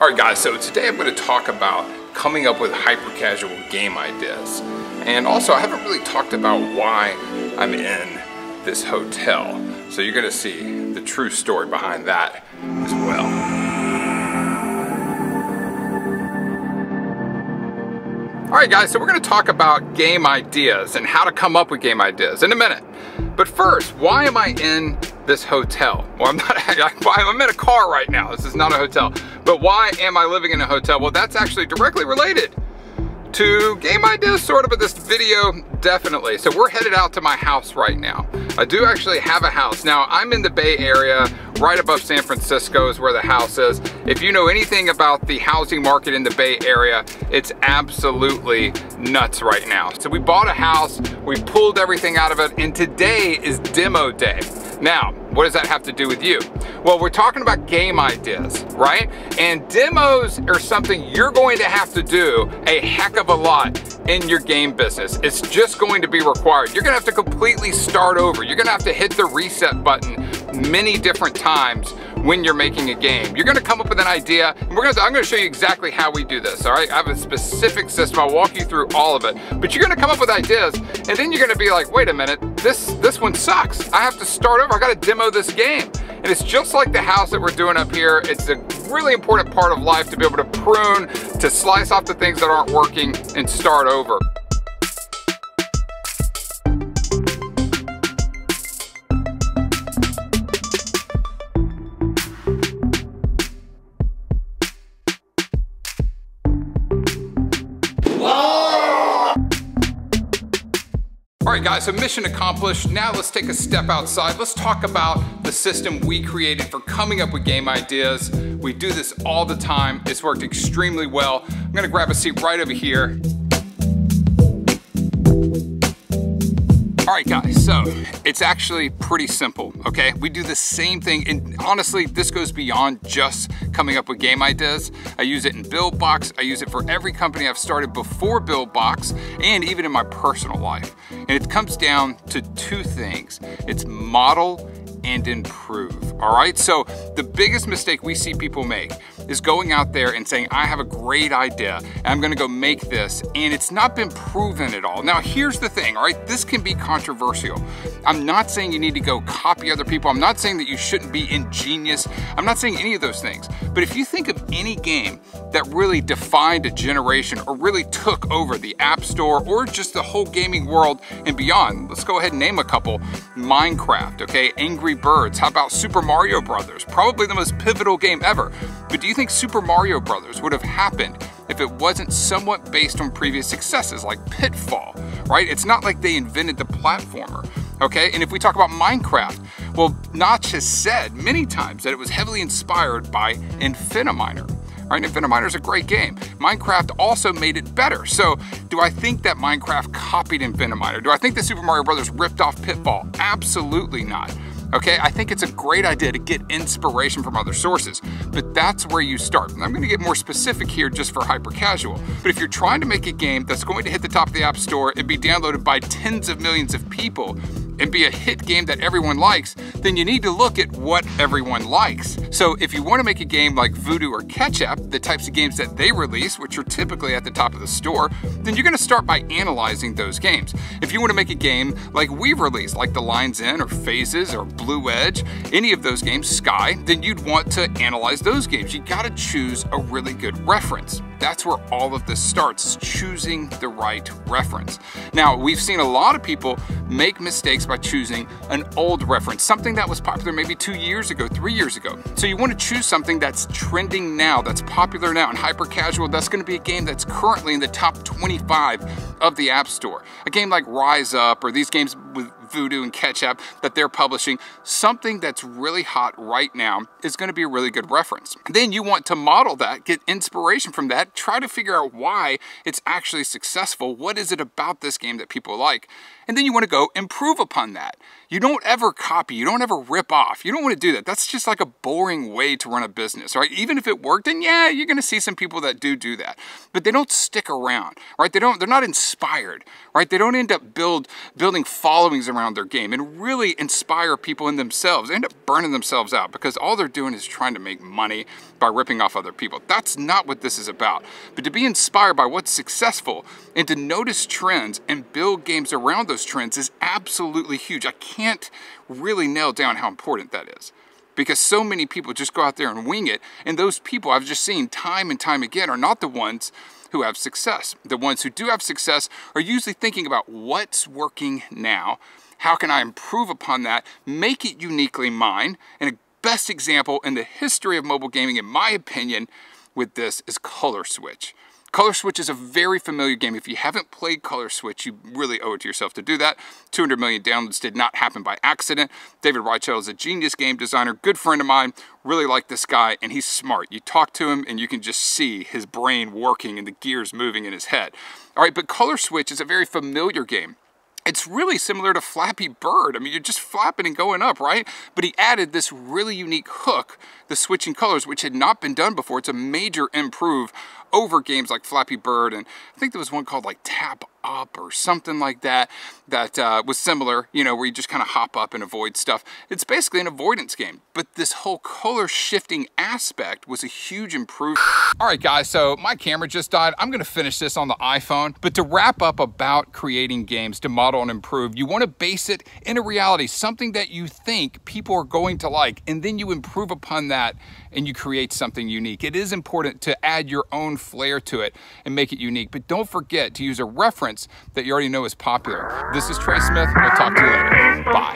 Alright guys, so today I'm going to talk about coming up with hyper-casual game ideas. And also, I haven't really talked about why I'm in this hotel. So you're going to see the true story behind that as well. Alright guys, so we're going to talk about game ideas and how to come up with game ideas in a minute. But first, why am I in this hotel? Well, I'm in a car right now. This is not a hotel. But why am I living in a hotel? Well, that's actually directly related to game ideas, sort of, but this video, definitely. So we're headed out to my house right now. I do actually have a house. Now, I'm in the Bay Area, right above San Francisco is where the house is. If you know anything about the housing market in the Bay Area, it's absolutely nuts right now. So we bought a house, we pulled everything out of it, and today is demo day. Now, what does that have to do with you? Well, we're talking about game ideas, right? And demos are something you're going to have to do a heck of a lot in your game business. It's just going to be required. You're gonna have to completely start over. You're gonna have to hit the reset button many different times when you're making a game. You're gonna come up with an idea, and I'm gonna show you exactly how we do this, all right? I have a specific system, I'll walk you through all of it. But you're gonna come up with ideas, and then you're gonna be like, wait a minute, this one sucks. I have to start over, I gotta demo this game. And it's just like the house that we're doing up here. It's a really important part of life to be able to prune, to slice off the things that aren't working and start over. All right guys, so mission accomplished. Now let's take a step outside. Let's talk about the system we created for coming up with game ideas. We do this all the time. It's worked extremely well. I'm gonna grab a seat right over here. All right guys, so it's actually pretty simple, okay? We do the same thing, and honestly, this goes beyond just coming up with game ideas. I use it in Buildbox, I use it for every company I've started before Buildbox, and even in my personal life. And it comes down to two things. It's model and improve, all right? So the biggest mistake we see people make is going out there and saying, I have a great idea, and I'm gonna go make this, and it's not been proven at all. Now, here's the thing, all right? This can be controversial. I'm not saying you need to go copy other people. I'm not saying that you shouldn't be ingenious. I'm not saying any of those things. But if you think of any game that really defined a generation or really took over the App Store or just the whole gaming world and beyond, let's go ahead and name a couple. Minecraft, okay? Angry Birds. How about Super Mario Brothers? Probably the most pivotal game ever. But do you think Super Mario Brothers would have happened if it wasn't somewhat based on previous successes like Pitfall, right? It's not like they invented the platformer, okay? And if we talk about Minecraft, well, Notch has said many times that it was heavily inspired by Infiniminer. Right, Infiniminer is a great game. Minecraft also made it better. So do I think that Minecraft copied Infiniminer? Do I think that Super Mario Brothers ripped off Pitfall? Absolutely not. Okay, I think it's a great idea to get inspiration from other sources, but that's where you start. And I'm gonna get more specific here just for hyper casual. But if you're trying to make a game that's going to hit the top of the App Store and be downloaded by tens of millions of people and be a hit game that everyone likes, then you need to look at what everyone likes. So if you want to make a game like Voodoo or Ketchup, the types of games that they release, which are typically at the top of the store, then you're gonna start by analyzing those games. If you want to make a game like we've released, like The Lines In or Phases or Blue Edge, any of those games, Sky, then you'd want to analyze those games. You gotta choose a really good reference. That's where all of this starts, choosing the right reference. Now, we've seen a lot of people make mistakes by choosing an old reference, something that was popular maybe 2 years ago, 3 years ago. So you want to choose something that's trending now, that's popular now, and hyper casual. That's going to be a game that's currently in the top 25 of the App Store. A game like Rise Up, or these games with Voodoo and Ketchup that they're publishing, something that's really hot right now is going to be a really good reference. Then you want to model that, get inspiration from that, try to figure out why it's actually successful. What is it about this game that people like? And then you want to go improve upon that. You don't ever copy, you don't ever rip off. You don't want to do that. That's just like a boring way to run a business, right? Even if it worked, then yeah, you're going to see some people that do that. But they don't stick around, right? They're not inspired, right? They don't end up building followings around around their game and really inspire people in themselves. They end up burning themselves out because all they're doing is trying to make money by ripping off other people. That's not what this is about. But to be inspired by what's successful and to notice trends and build games around those trends is absolutely huge. I can't really nail down how important that is, because so many people just go out there and wing it, and those people I've just seen time and time again are not the ones who have success. The ones who do have success are usually thinking about what's working now, how can I improve upon that, make it uniquely mine. And a best example in the history of mobile gaming, in my opinion, with this is Color Switch. Color Switch is a very familiar game. If you haven't played Color Switch, you really owe it to yourself to do that. 200 million downloads did not happen by accident. David Reichel is a genius game designer, good friend of mine, really like this guy, and he's smart. You talk to him and you can just see his brain working and the gears moving in his head. All right, but Color Switch is a very familiar game. It's really similar to Flappy Bird. I mean, you're just flapping and going up, right? But he added this really unique hook, the switching colors, which had not been done before. It's a major improve over games like Flappy Bird, and I think there was one called like Tap Up or something like that, that was similar, you know, where you just kind of hop up and avoid stuff. It's basically an avoidance game, but this whole color shifting aspect was a huge improvement. All right, guys, so my camera just died. I'm gonna finish this on the iPhone, but to wrap up about creating games to model and improve, you wanna base it in a reality, something that you think people are going to like, and then you improve upon that and you create something unique. It is important to add your own flair to it and make it unique, but don't forget to use a reference that you already know is popular. This is Trey Smith. We'll talk to you later. Bye.